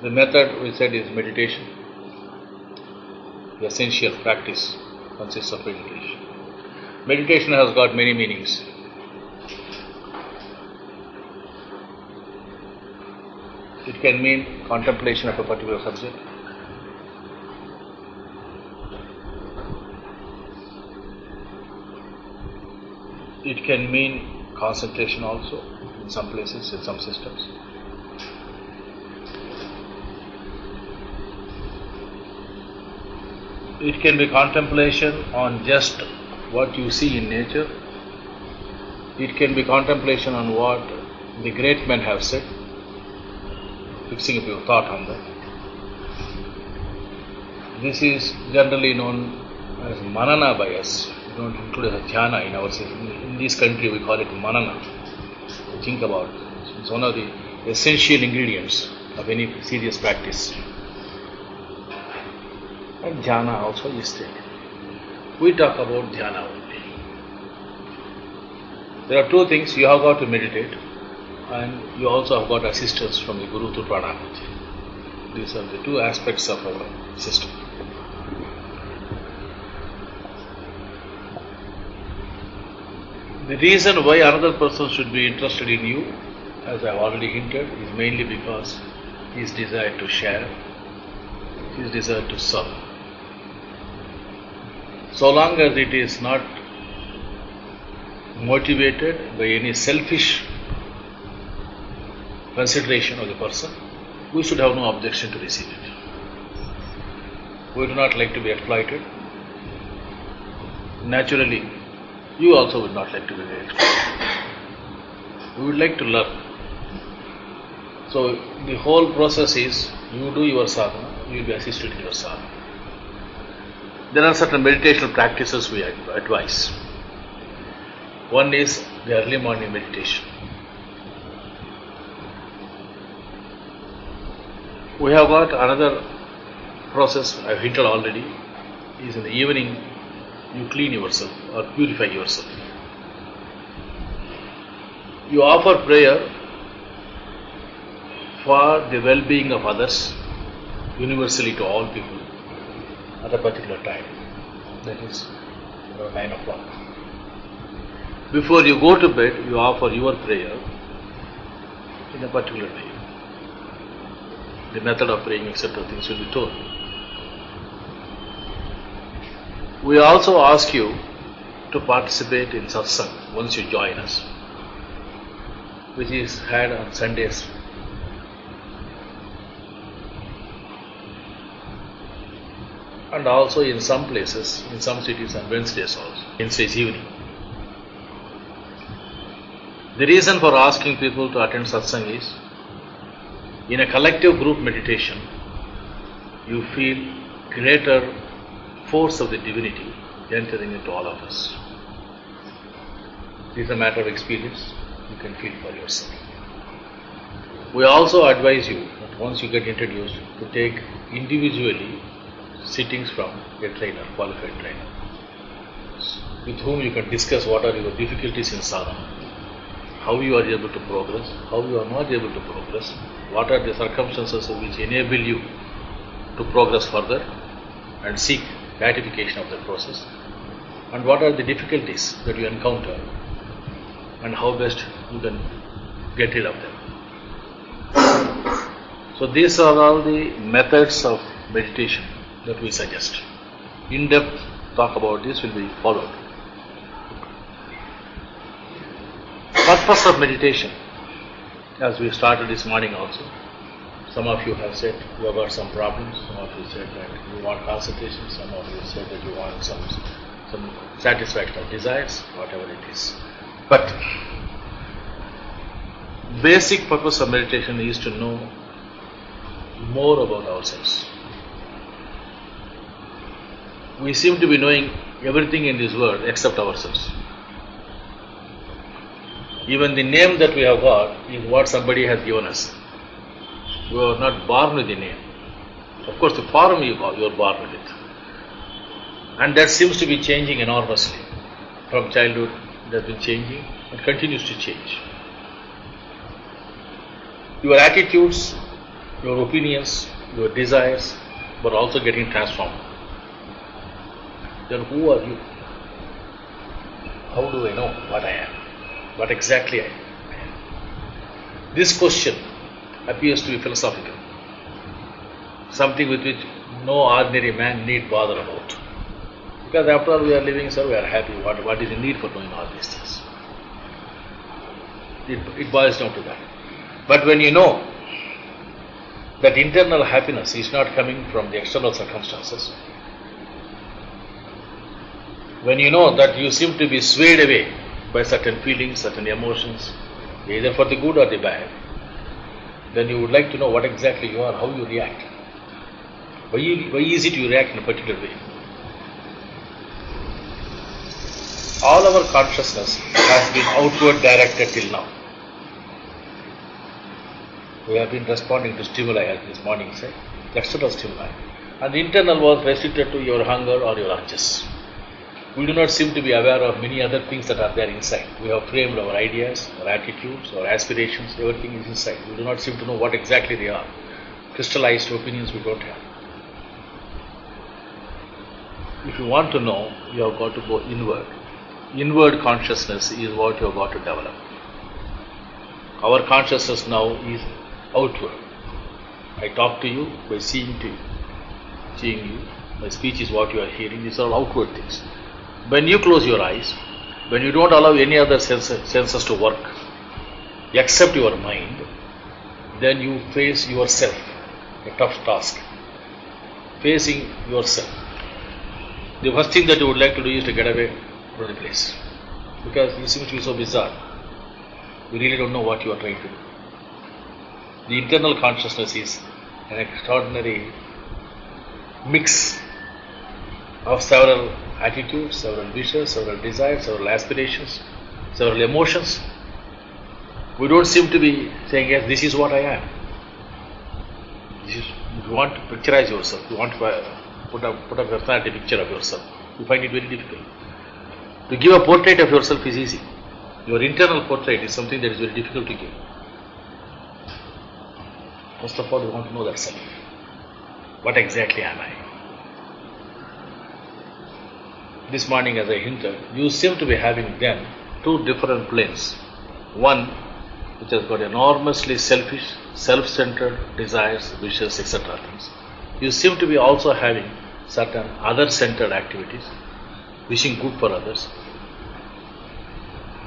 The method we said is meditation. The essential practice consists of meditation. Meditation has got many meanings. It can mean contemplation of a particular subject. It can mean concentration also in some places, in some systems. It can be contemplation on just what you see in nature. It can be contemplation on what the great men have said, fixing up your thought on that. This is generally known as manana by us. We don't include as dhyana in our system. In this country we call it manana. Think about it. It's one of the essential ingredients of any serious practice. And dhyana also is there. We talk about dhyana only. There are two things: you have got to meditate, and you also have got assistance from the Guru through Pranahuti. These are the two aspects of our system. The reason why another person should be interested in you, as I have already hinted, is mainly because his desire to share, his desire to serve. So long as it is not motivated by any selfish consideration of the person, we should have no objection to receive it. We do not like to be exploited. Naturally, you also would not like to be exploited. We would like to learn. So the whole process is, you do your sadhana, you will be assisted in your sadhana. There are certain meditational practices we advise. One is the early morning meditation. We have got another process I have hinted already, is in the evening you clean yourself or purify yourself. You offer prayer for the well-being of others, universally to all people, at a particular time, that is around 9 o'clock. Before you go to bed, you offer your prayer in a particular way. The method of praying, etc. things will be told. We also ask you to participate in SatSangh once you join us, which is had on Sundays. And also in some places, in some cities on Wednesdays also, Wednesdays evening. The reason for asking people to attend satsang is, in a collective group meditation, you feel greater force of the divinity entering into all of us. It is a matter of experience, you can feel for yourself. We also advise you that once you get introduced, to take individually sittings from a trainer, qualified trainer, with whom you can discuss what are your difficulties in sadhana, how you are able to progress, how you are not able to progress, what are the circumstances which enable you to progress further and seek gratification of that process, and what are the difficulties that you encounter and how best you can get rid of them. So these are all the methods of meditation that we suggest. In-depth talk about this will be followed. Purpose of meditation, as we started this morning also, some of you have said you have got some problems, some of you said that you want concentration, some of you said that you want some satisfaction of desires, whatever it is. But basic purpose of meditation is to know more about ourselves. We seem to be knowing everything in this world except ourselves. Even the name that we have got is what somebody has given us. We are not born with the name. Of course, the form you are born with it. And that seems to be changing enormously. From childhood, it has been changing and continues to change. Your attitudes your opinions, your desires were also getting transformed. Then who are you? How do I know what I am? What exactly I am? This question appears to be philosophical, something with which no ordinary man need bother about. Because after all we are living, sir, we are happy. What is the need for knowing all these things? It boils down to that. But when you know that internal happiness is not coming from the external circumstances, when you know that you seem to be swayed away by certain feelings, certain emotions, either for the good or the bad, then you would like to know what exactly you are, how you react. Why is it you react in a particular way? All our consciousness has been outward directed till now. We have been responding to stimuli, as this morning said, external stimuli. And the internal was restricted to your hunger or your urges. We do not seem to be aware of many other things that are there inside. We have framed our ideas, our attitudes, our aspirations, everything is inside. We do not seem to know what exactly they are. Crystallized opinions we don't have. If you want to know, you have got to go inward. Inward consciousness is what you have got to develop. Our consciousness now is outward. I talk to you by seeing you. My speech is what you are hearing. These are all outward things. When you close your eyes, when you don't allow any other senses to work except your mind, then you face yourself, a tough task. Facing yourself. The first thing that you would like to do is to get away from the place. Because you seem to be so bizarre. You really don't know what you are trying to do. The internal consciousness is an extraordinary mix of several attitudes, several wishes, several desires, several aspirations, several emotions. We don't seem to be saying, yes, this is what I am. If you want to picturize yourself, you want to put a personality picture of yourself, you find it very difficult. To give a portrait of yourself is easy. Your internal portrait is something that is very difficult to give. First of all, you want to know that self. What exactly am I? This morning, as I hinted, you seem to be having then two different planes. One which has got enormously selfish, self-centered desires, wishes, etc. things. You seem to be also having certain other-centered activities, wishing good for others,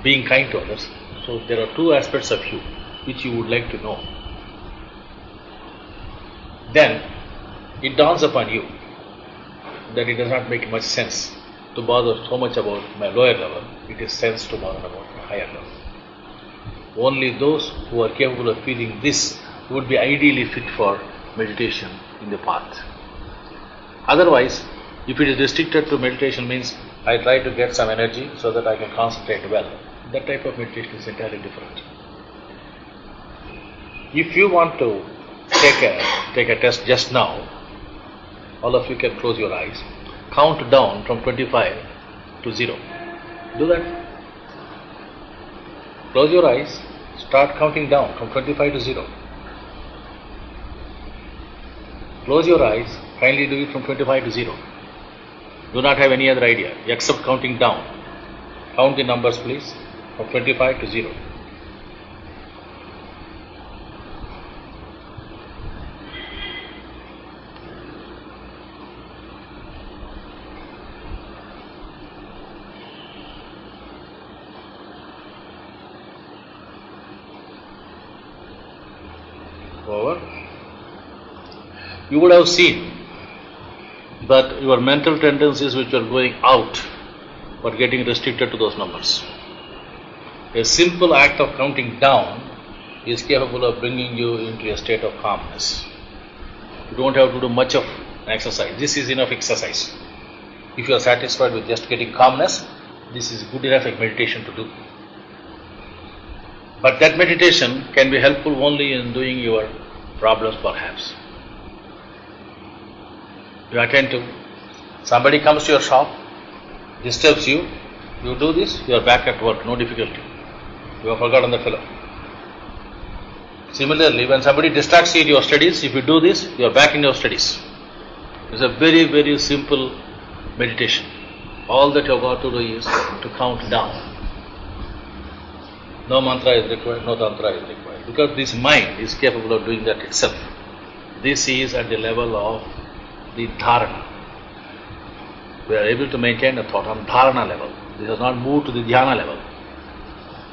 being kind to others. So there are two aspects of you which you would like to know. Then it dawns upon you that it does not make much sense to bother so much about my lower level. It is sense to bother about my higher level. Only those who are capable of feeling this would be ideally fit for meditation in the path. Otherwise, if it is restricted to meditation, means I try to get some energy so that I can concentrate well. That type of meditation is entirely different. If you want to take a test just now, all of you can close your eyes, count down from 25 to 0. Do that. Close your eyes, start counting down from 25 to 0. Close your eyes, kindly do it from 25 to 0. Do not have any other idea except counting down. Count the numbers, please, from 25 to 0. Over. You would have seen that your mental tendencies which are going out were getting restricted to those numbers. A simple act of counting down is capable of bringing you into a state of calmness. You don't have to do much of exercise. This is enough exercise. If you are satisfied with just getting calmness, this is good enough meditation to do. But that meditation can be helpful only in doing your problems perhaps. You attend to, somebody comes to your shop, disturbs you, you do this, you are back at work, no difficulty. You have forgotten the fellow. Similarly, when somebody distracts you in your studies, if you do this, you are back in your studies. It's a very, very simple meditation. All that you have got to do is to count down. No mantra is required, no tantra is required. Because this mind is capable of doing that itself. This is at the level of the dharana. We are able to maintain a thought on dharana level. This has not moved to the dhyana level.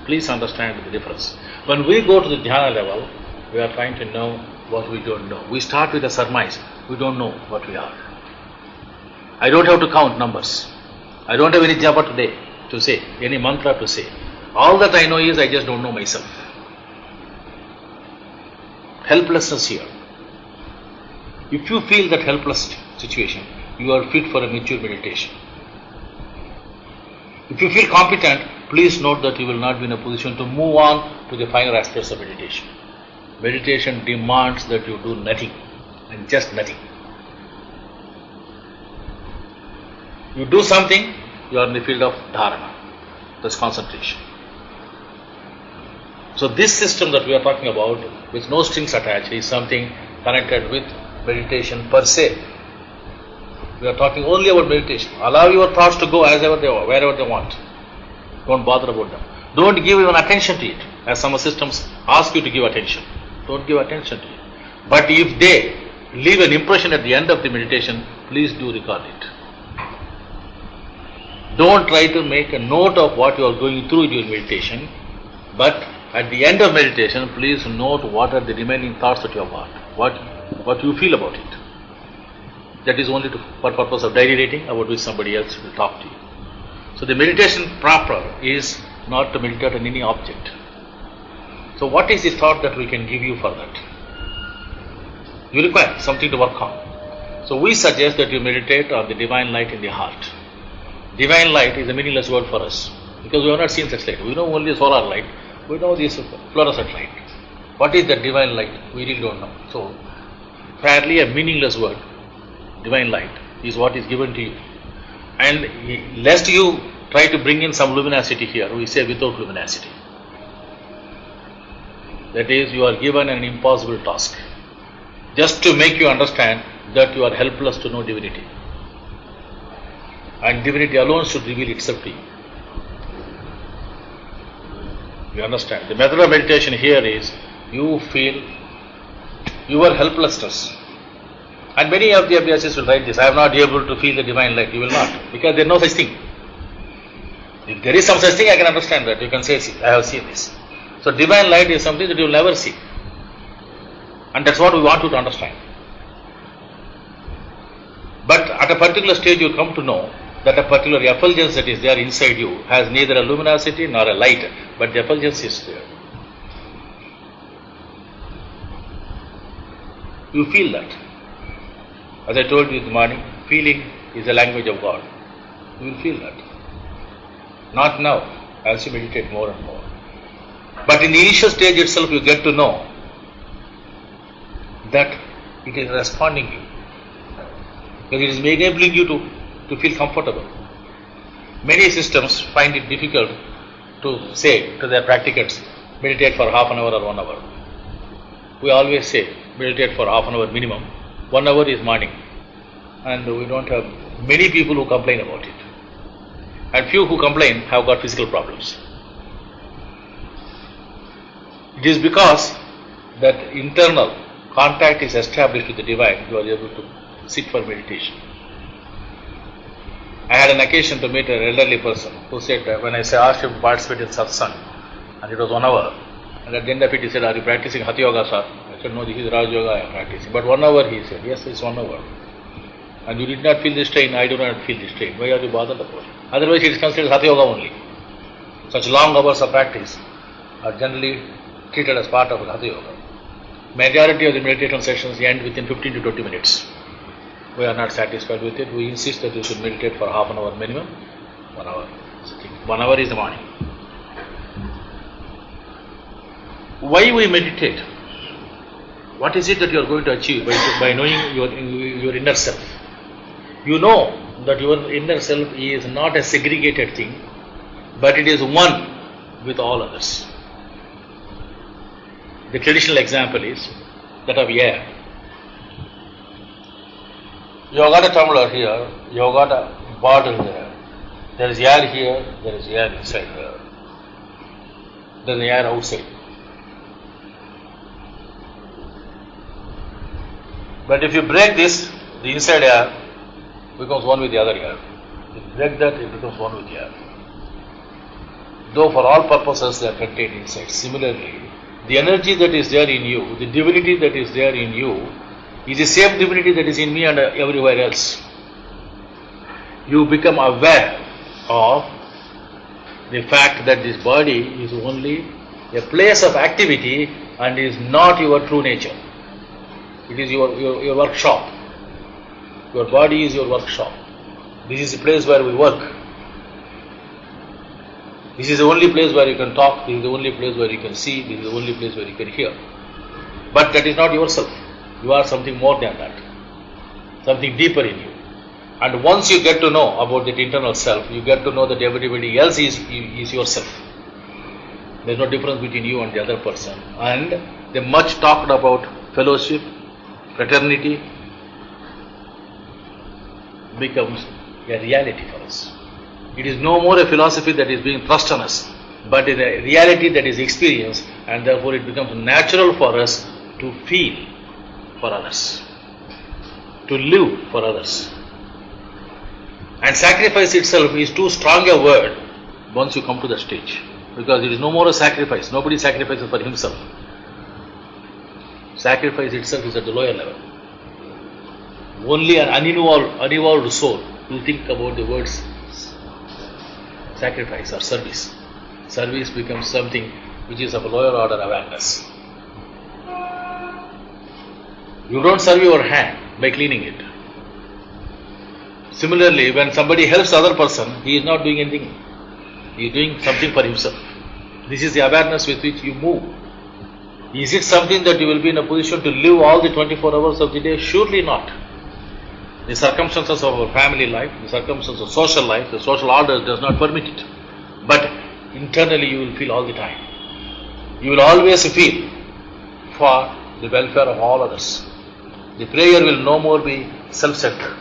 Please understand the difference. When we go to the dhyana level, we are trying to know what we don't know. We start with a surmise. We don't know what we are. I don't have to count numbers. I don't have any japa today to say, any mantra to say. All that I know is I just don't know myself. Helplessness here. If you feel that helpless situation, you are fit for a mature meditation. If you feel competent, please note that you will not be in a position to move on to the finer aspects of meditation. Meditation demands that you do nothing and just nothing. You do something, you are in the field of dharana. That's concentration. So this system that we are talking about, with no strings attached, is something connected with meditation per se. We are talking only about meditation. Allow your thoughts to go as ever they are, wherever they want. Don't bother about them. Don't give even attention to it, as some systems ask you to give attention. Don't give attention to it. But if they leave an impression at the end of the meditation, please do record it. Don't try to make a note of what you are going through during meditation, but at the end of meditation, please note what are the remaining thoughts that you have got, what you feel about it. That is only for purpose of diary writing, about which somebody else will talk to you. So the meditation proper is not to meditate on any object. So what is the thought that we can give you for that? You require something to work on. So we suggest that you meditate on the divine light in the heart. Divine light is a meaningless word for us, because we have not seen such light. We know only solar light, we know this fluorescent light. What is that divine light? We really don't know. So fairly a meaningless word, divine light, is what is given to you. And lest you try to bring in some luminosity here, we say without luminosity. That is, you are given an impossible task, just to make you understand that you are helpless to know divinity. And divinity alone should reveal itself to you. You understand? The method of meditation here is, you feel your helplessness. And many of the abhyasis will write this, I am not able to feel the divine light. You will not, because there is no such thing. If there is some such thing, I can understand that. You can say, see, I have seen this. So divine light is something that you will never see. And that's what we want you to understand. But at a particular stage you come to know that a particular effulgence that is there inside you has neither a luminosity nor a light, but the effulgence is there. You feel that. As I told you in the morning, feeling is the language of God. You will feel that. Not now, as you meditate more and more. But in the initial stage itself, you get to know that it is responding to you. Because it is enabling you to feel comfortable. Many systems find it difficult to say to their practicants, meditate for half an hour or 1 hour. We always say, meditate for half an hour minimum. 1 hour is morning. And we don't have many people who complain about it. And few who complain have got physical problems. It is because that internal contact is established with the divine, you are able to sit for meditation. I had an occasion to meet an elderly person who said, when I asked him to participate in SatSangh, and it was 1 hour, and at the end of it he said, are you practicing Hatha Yoga, sir? I said, no, this is Raj Yoga I am practicing. But 1 hour, he said, yes, it's 1 hour. And you did not feel the strain, I do not feel the strain. Why are you bothered about it? Otherwise it is considered Hatha Yoga only. Such long hours of practice are generally treated as part of Hatha Yoga. Majority of the meditation sessions end within 15 to 20 minutes. We are not satisfied with it. We insist that you should meditate for half an hour minimum. 1 hour. 1 hour is the morning. Why we meditate? What is it that you are going to achieve by knowing your inner self? You know that your inner self is not a segregated thing, but it is one with all others. The traditional example is that of air. You have got a tumbler here, you have got a bottle there. There is air here, there is air inside here. There is air outside. But if you break this, the inside air becomes one with the other air. If you break that, it becomes one with the air. Though for all purposes they are contained inside. Similarly, the energy that is there in you, the divinity that is there in you, is the same divinity that is in me and everywhere else. You become aware of the fact that this body is only a place of activity and is not your true nature. It is your workshop. Your body is your workshop. This is the place where we work. This is the only place where you can talk. This is the only place where you can see. This is the only place where you can hear. But that is not yourself. You are something more than that. Something deeper in you. And once you get to know about that internal self, you get to know that everybody else is yourself. There is no difference between you and the other person. And the much talked about fellowship, fraternity becomes a reality for us. It is no more a philosophy that is being thrust on us, but it is a reality that is experienced, and therefore it becomes natural for us to feel for others, to live for others. And sacrifice itself is too strong a word once you come to the stage, because it is no more a sacrifice. Nobody sacrifices for himself. Sacrifice itself is at the lower level. Only an unevolved soul will think about the words sacrifice or service. Service becomes something which is of a lower order awareness. You don't serve your hand by cleaning it. Similarly, when somebody helps the other person, he is not doing anything. He is doing something for himself. This is the awareness with which you move. Is it something that you will be in a position to live all the 24 hours of the day? Surely not. The circumstances of our family life, the circumstances of social life, the social order does not permit it. But internally you will feel all the time. You will always feel for the welfare of all others. The prayer will no more be self-centered.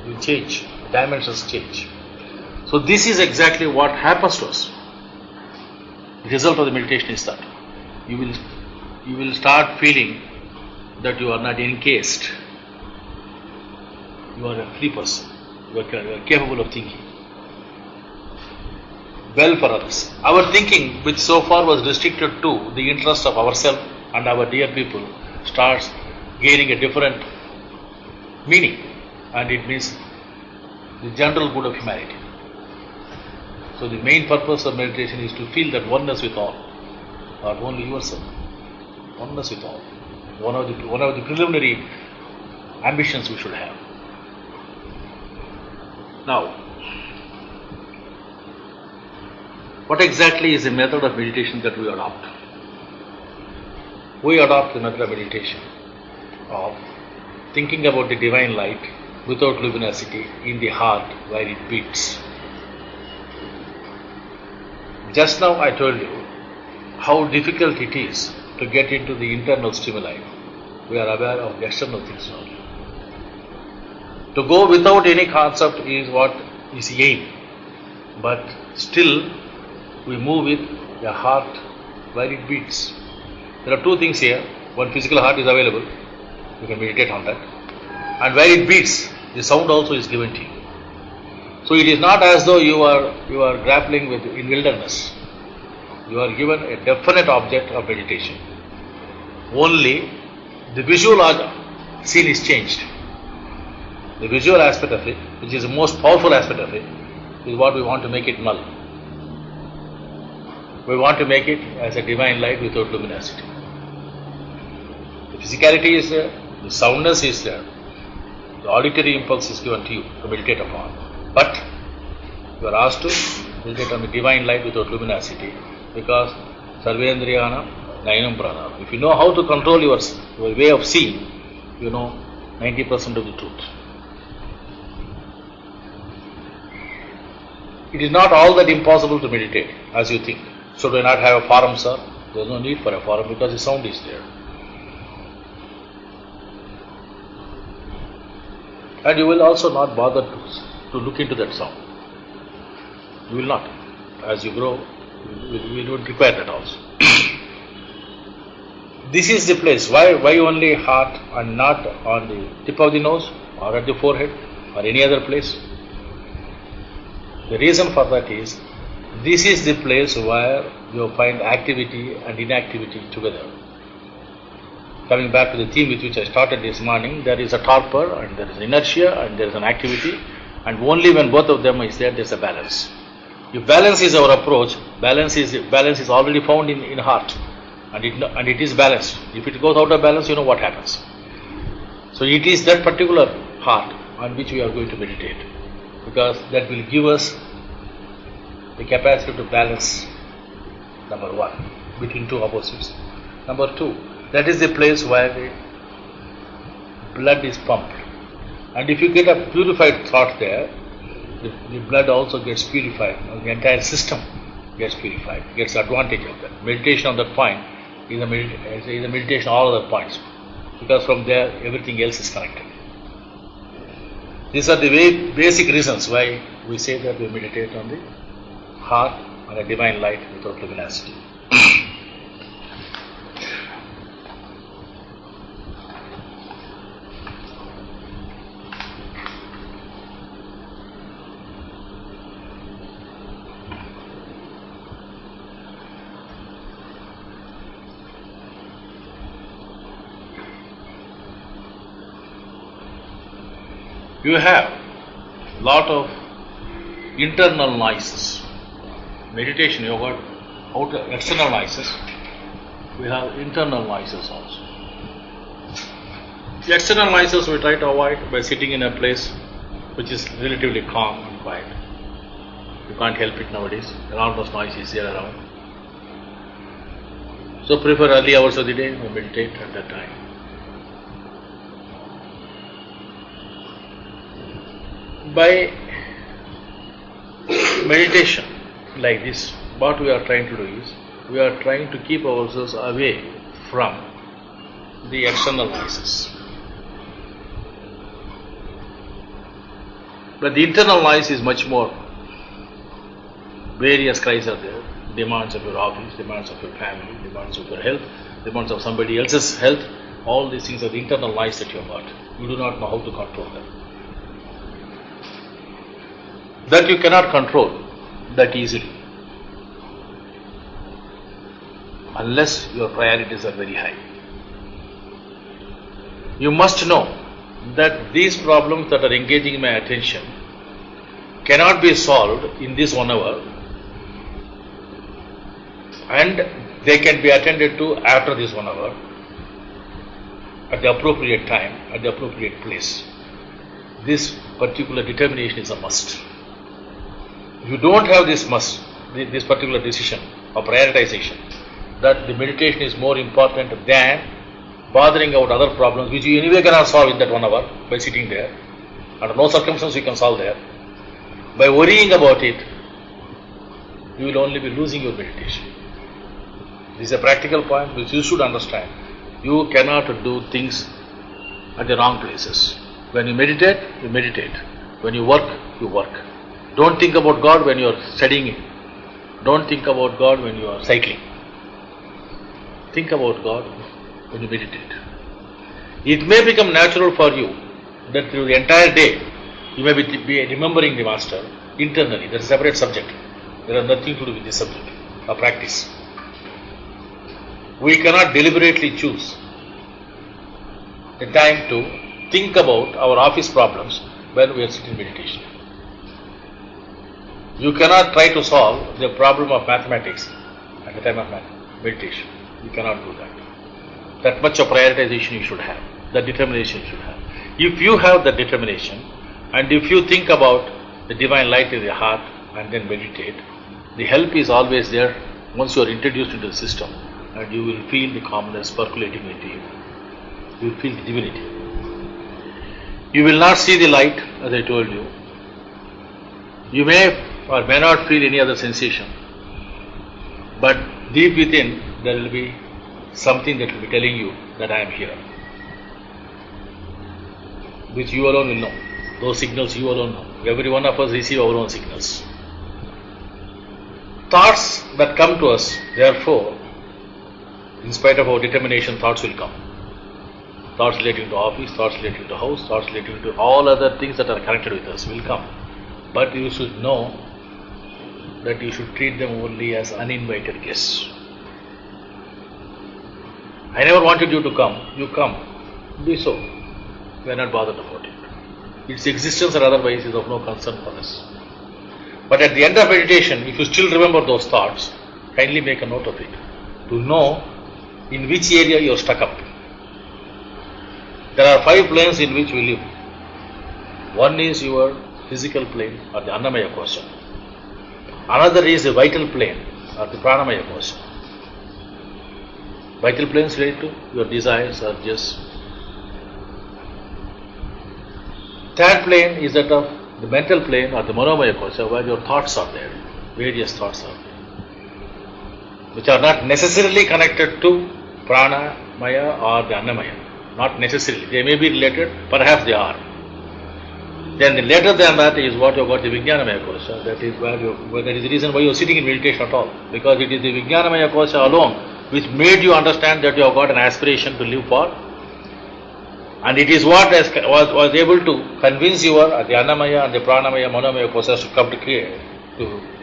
It will change. Dimensions change. So this is exactly what happens to us. The result of the meditation is that you will start feeling that you are not encased. You are a free person. You are capable of thinking well for others. Our thinking, which so far was restricted to the interest of ourselves and our dear people, starts gaining a different meaning, and it means the general good of humanity. So the main purpose of meditation is to feel that oneness with all, not only yourself, oneness with all. One of the preliminary ambitions we should have. Now, what exactly is the method of meditation that we adopt? We adopt the method of meditation of thinking about the divine light without luminosity in the heart where it beats. Just now I told you how difficult it is to get into the internal stimuli. We are aware of the external things only. To go without any concept is what is the aim. But still we move with a heart where it beats. There are two things here. One, physical heart is available. You can meditate on that. And where it beats, the sound also is given to you. So it is not as though you are grappling with in wilderness. You are given a definite object of meditation. Only the visual scene is changed. The visual aspect of it, which is the most powerful aspect of it, is what we want to make it null. We want to make it as a divine light without luminosity. The physicality is there, the soundness is there, the auditory impulse is given to you to meditate upon. But you are asked to meditate on the divine light without luminosity, because Sarvendriyana Nayanam Pranam. If you know how to control your way of seeing, you know 90% of the truth. It is not all that impossible to meditate as you think. Should we not have a forum, sir? There is no need for a forum because the sound is there. And you will also not bother to look into that sound. You will not. As you grow, you don't require that also. This is the place. Why only heart and not on the tip of the nose or at the forehead or any other place? The reason for that is, this is the place where you find activity and inactivity together. Coming back to the theme with which I started this morning, there is a torpor and there is inertia and there is an activity, and only when both of them is there is a balance. If balance is our approach, balance is already found in heart, and it is balanced. If it goes out of balance, you know what happens. So it is that particular heart on which we are going to meditate, because that will give us the capacity to balance, number one, between two opposites. Number two, that is the place where the blood is pumped. And if you get a purified thought there, the blood also gets purified. The entire system gets purified, gets advantage of that. Meditation on that point is a meditation on all other points, because from there everything else is connected. These are the very basic reasons why we say that we meditate on the heart and a divine light without luminosity. You have lot of internal noises. Meditation, you have got external noises. We have internal noises also. The external noises we try to avoid by sitting in a place which is relatively calm and quiet. You can't help it nowadays. Enormous noise is there around. So prefer early hours of the day, we meditate at that time. By meditation like this, what we are trying to do is, we are trying to keep ourselves away from the external noises. But the internal noise is much more. Various cries are there. Demands of your office, demands of your family, demands of your health, demands of somebody else's health. All these things are the internal noise that you have got. You do not know how to control them. That you cannot control that easily, unless your priorities are very high. You must know that these problems that are engaging my attention cannot be solved in this 1 hour, and they can be attended to after this 1 hour, at the appropriate time, at the appropriate place. This particular determination is a must. If you don't have this this particular decision or prioritization, that the meditation is more important than bothering about other problems which you anyway cannot solve in that 1 hour by sitting there. Under no circumstances you can solve there. By worrying about it, you will only be losing your meditation. This is a practical point which you should understand. You cannot do things at the wrong places. When you meditate, you meditate. When you work, you work. Don't think about God when you are studying. Don't think about God when you are cycling. Think about God when you meditate. It may become natural for you that through the entire day you may be remembering the Master internally. That's a separate subject. There has nothing to do with this subject or practice. We cannot deliberately choose a time to think about our office problems when we are sitting in meditation. You cannot try to solve the problem of mathematics at the time of meditation. You cannot do that. That much of prioritization you should have. That determination you should have. If you have that determination, and if you think about the divine light in the heart and then meditate, the help is always there once you are introduced into the system, and you will feel the calmness percolating into you. You will feel the divinity. You will not see the light, as I told you. You may or may not feel any other sensation, but deep within there will be something that will be telling you that I am here, which you alone will know. Those signals you alone know. Every one of us receive our own signals. Thoughts that come to us, therefore, in spite of our determination, thoughts will come. Thoughts relating to office, thoughts relating to house, thoughts relating to all other things that are connected with us will come. But you should know that you should treat them only as uninvited guests. I never wanted you to come. You come. Be so. We are not bothered about it. Its existence or otherwise is of no concern for us. But at the end of meditation, if you still remember those thoughts, kindly make a note of it, to know in which area you are stuck up. There are 5 planes in which we live. One is your physical plane or the Annamaya kosha. Another is the vital plane or the Pranamaya kosha. Vital planes relate to your desires or just. Third plane is that of the mental plane or the Manomaya kosha, where your thoughts are there, various thoughts are there, which are not necessarily connected to Pranamaya or the Annamaya. Not necessarily. They may be related, perhaps they are. Then later than that is what you have got the Vijnanamaya kosha. That is where that is the reason why you are sitting in meditation at all. Because it is the Vijnanamaya kosha alone which made you understand that you have got an aspiration to live for. And it is what was able to convince you the Annamaya and the Pranamaya, Manomaya koshas to come to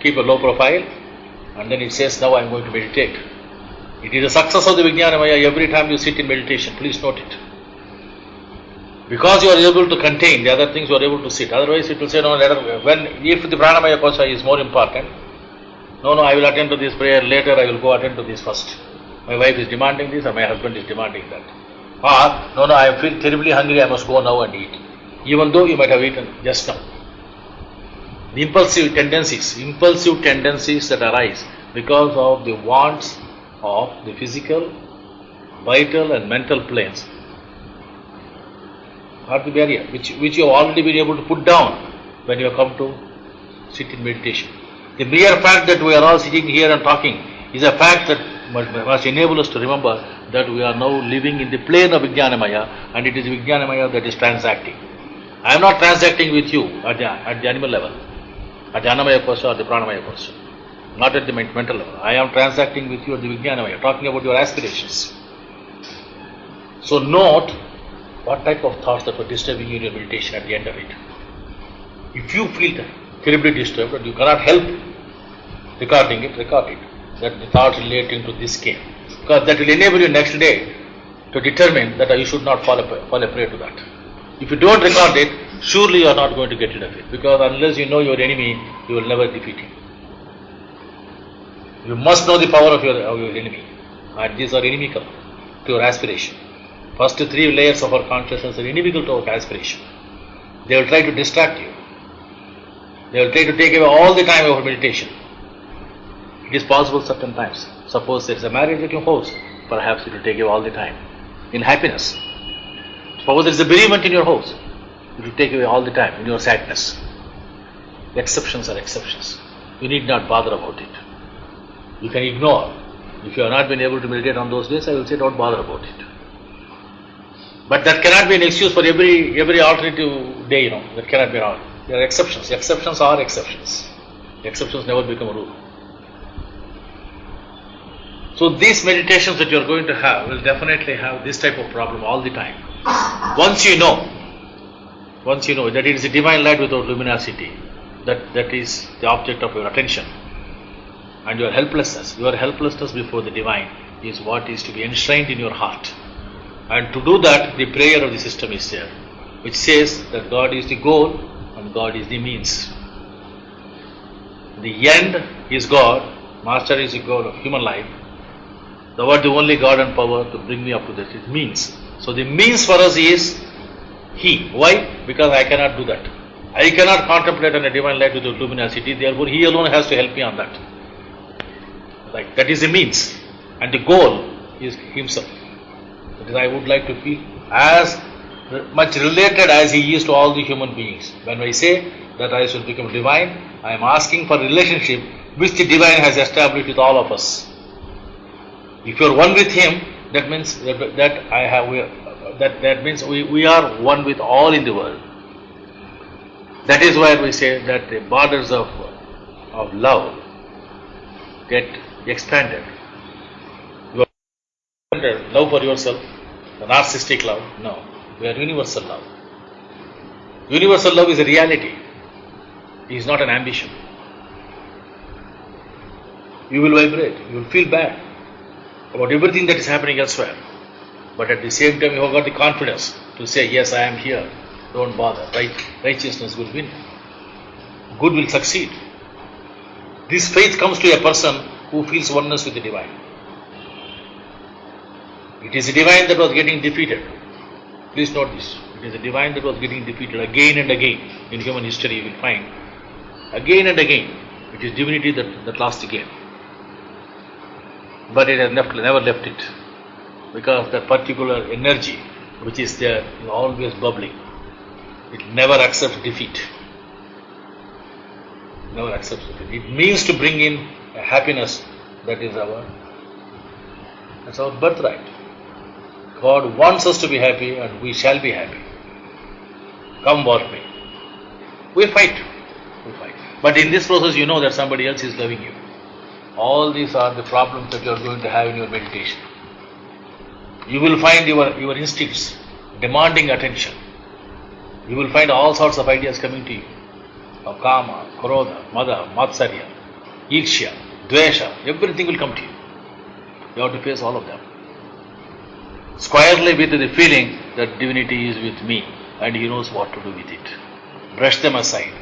keep a low profile. And then it says, now I am going to meditate. It is the success of the Vijnanamaya every time you sit in meditation. Please note it. Because you are able to contain the other things, you are able to sit. Otherwise, it will say, no, if the Pranamaya kosha is more important, no, I will attend to this prayer later, I will go attend to this first. My wife is demanding this or my husband is demanding that. Or, no, I feel terribly hungry, I must go now and eat. Even though you might have eaten just now. The impulsive tendencies that arise because of the wants of the physical, vital and mental planes are the barrier which you have already been able to put down when you have come to sit in meditation. The mere fact that we are all sitting here and talking is a fact that must enable us to remember that we are now living in the plane of Vijnanamaya, and it is Vijnanamaya that is transacting. I am not transacting with you at the animal level, at the Annamaya kosha or the Pranamaya kosha, not at the mental level. I am transacting with you at the Vijnanamaya, talking about your aspirations. So note what type of thoughts that were disturbing you in your meditation at the end of it. If you feel terribly disturbed and you cannot help recording it, record it. That the thoughts relating to this came. Because that will enable you next day to determine that you should not fall a prey to that. If you don't record it, surely you are not going to get rid of it. Because unless you know your enemy, you will never defeat him. You must know the power of your enemy. And these are inimical to your aspiration. First 3 layers of our consciousness are inimical to our aspiration. They will try to distract you. They will try to take away all the time of our meditation. It is possible certain times. Suppose there is a marriage at your house, perhaps it will take away all the time. In happiness. Suppose there is a bereavement in your house, it will take away all the time in your sadness. Exceptions are exceptions. You need not bother about it. You can ignore. If you have not been able to meditate on those days, I will say don't bother about it. But that cannot be an excuse for every alternative day, that cannot be wrong. There are exceptions. Exceptions are exceptions. Exceptions never become a rule. So these meditations that you are going to have will definitely have this type of problem all the time. Once you know that it is a divine light without luminosity, that is the object of your attention, and your helplessness before the divine is what is to be enshrined in your heart. And to do that, the prayer of the system is there, which says that God is the goal and God is the means. The end is God, Master is the God of human life. Thou art the only God and power to bring me up to this. It means. So the means for us is He. Why? Because I cannot do that. I cannot contemplate on a divine light without luminosity. Therefore, He alone has to help me on that. Right. That is the means. And the goal is Himself. That is, I would like to feel as much related as He is to all the human beings. When I say that I should become divine, I am asking for relationship which the divine has established with all of us. If you are one with Him, that means that means we are one with all in the world. That is why we say that the borders of love get expanded. You are love for yourself, the narcissistic love. No, we are universal love. Universal love is a reality. It is not an ambition. You will vibrate, you will feel bad about everything that is happening elsewhere. But at the same time, you have got the confidence to say, yes, I am here. Don't bother. Righteousness will win. Good will succeed. This faith comes to a person who feels oneness with the divine. It is the divine that was getting defeated. Please note this. It is the divine that was getting defeated again and again. In human history, you will find again and again. It is divinity that lost the game. But it has never left it. Because that particular energy which is there is always bubbling. It never accepts defeat. Never accepts defeat. It means to bring in a happiness that's our birthright. God wants us to be happy and we shall be happy. Come what may. We fight. But in this process you know that somebody else is loving you. All these are the problems that you are going to have in your meditation. You will find your instincts demanding attention. You will find all sorts of ideas coming to you. Of kama, krodha, mada, matsarya, irshya, dvesha, everything will come to you. You have to face all of them. Squarely with the feeling that divinity is with me and He knows what to do with it. Brush them aside.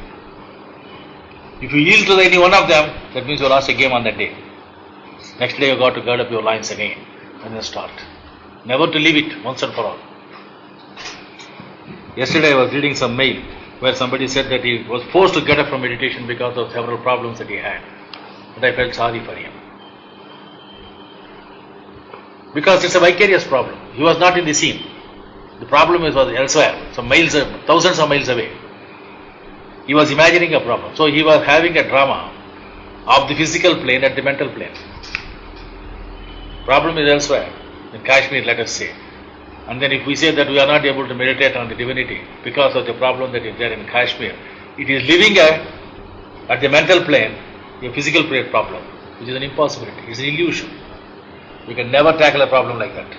If you yield to any one of them, that means you lost a game on that day. Next day you got to gird up your loins again and then start. Never to leave it once and for all. Yesterday I was reading some mail where somebody said that he was forced to get up from meditation because of several problems that he had. And I felt sorry for him. Because it's a vicarious problem. He was not in the scene. The problem was elsewhere, some miles, thousands of miles away. He was imagining a problem. So he was having a drama of the physical plane at the mental plane. Problem is elsewhere, in Kashmir, let us say. And then if we say that we are not able to meditate on the divinity because of the problem that is there in Kashmir, it is living at the mental plane, a physical plane problem, which is an impossibility. It's an illusion. We can never tackle a problem like that.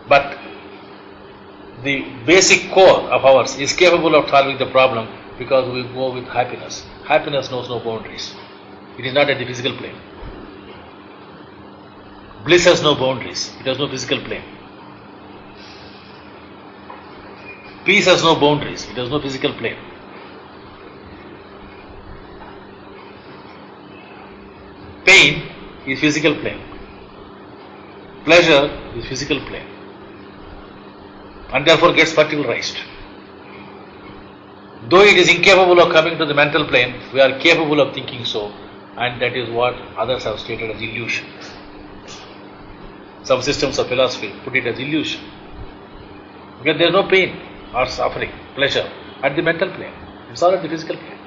But the basic core of ours is capable of solving the problem because we go with happiness. Happiness knows no boundaries. It is not at the physical plane. Bliss has no boundaries. It has no physical plane. Peace has no boundaries. It has no physical plane. Pain is physical plane. Pleasure is physical plane. And therefore gets particularized. Though it is incapable of coming to the mental plane, we are capable of thinking so, and that is what others have stated as illusion. Some systems of philosophy put it as illusion. Because there is no pain or suffering, pleasure at the mental plane. It's all at the physical plane.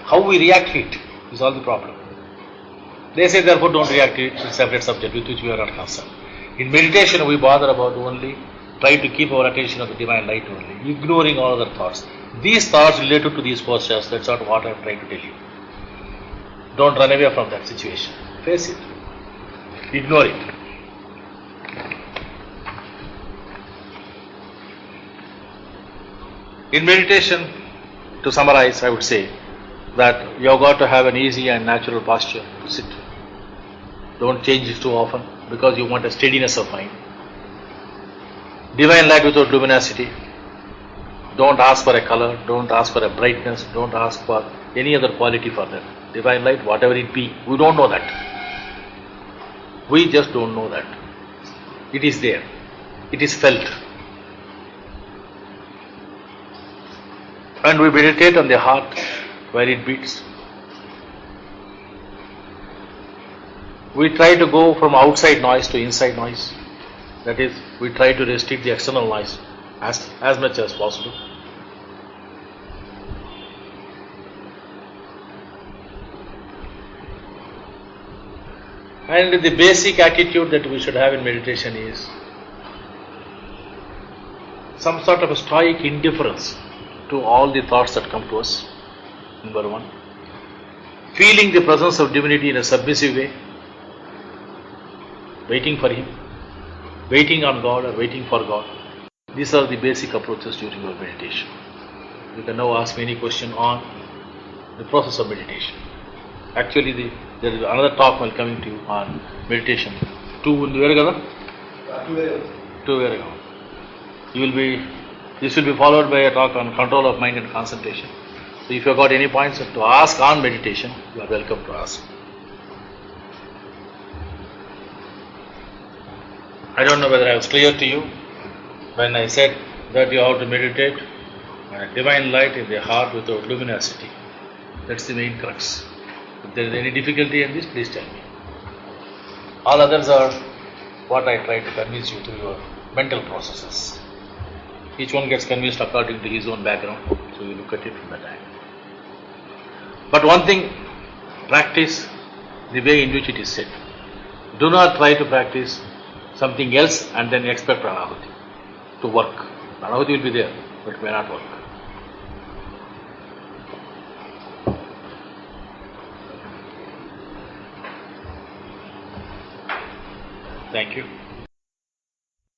How we react to it is all the problem. They say therefore don't react to it, it's a separate subject with which we are not concerned. In meditation we bother about only try to keep our attention on the divine light only, ignoring all other thoughts. These thoughts related to these postures, that's not what I am trying to tell you. Don't run away from that situation. Face it. Ignore it. In meditation, to summarize, I would say that you have got to have an easy and natural posture to sit. Don't change it too often because you want a steadiness of mind. Divine light without luminosity. Don't ask for a color, don't ask for a brightness, don't ask for any other quality for that. Divine light, whatever it be, we don't know that. We just don't know that. It is there. It is felt. And we meditate on the heart where it beats. We try to go from outside noise to inside noise. That is, we try to restrict the external noise as much as possible. And the basic attitude that we should have in meditation is some sort of a stoic indifference to all the thoughts that come to us, number one. Feeling the presence of divinity in a submissive way, waiting for Him, waiting on God or waiting for God. These are the basic approaches during your meditation. You can now ask me any question on the process of meditation. Actually, there is another talk while coming to you on meditation. Two వేరు కదా? Two వేరు కదా. This will be followed by a talk on control of mind and concentration. So if you have got any points to ask on meditation, you are welcome to ask. I don't know whether I was clear to you when I said that you have to meditate on a divine light in the heart without luminosity. That's the main crux. If there is any difficulty in this, please tell me. All others are what I try to convince you through your mental processes. Each one gets convinced according to his own background, so you look at it from that angle. But one thing, practice the way in which it is said. Do not try to practice something else and then expect Pranahuti to work. Pranahuti will be there, but it may not work. Thank you.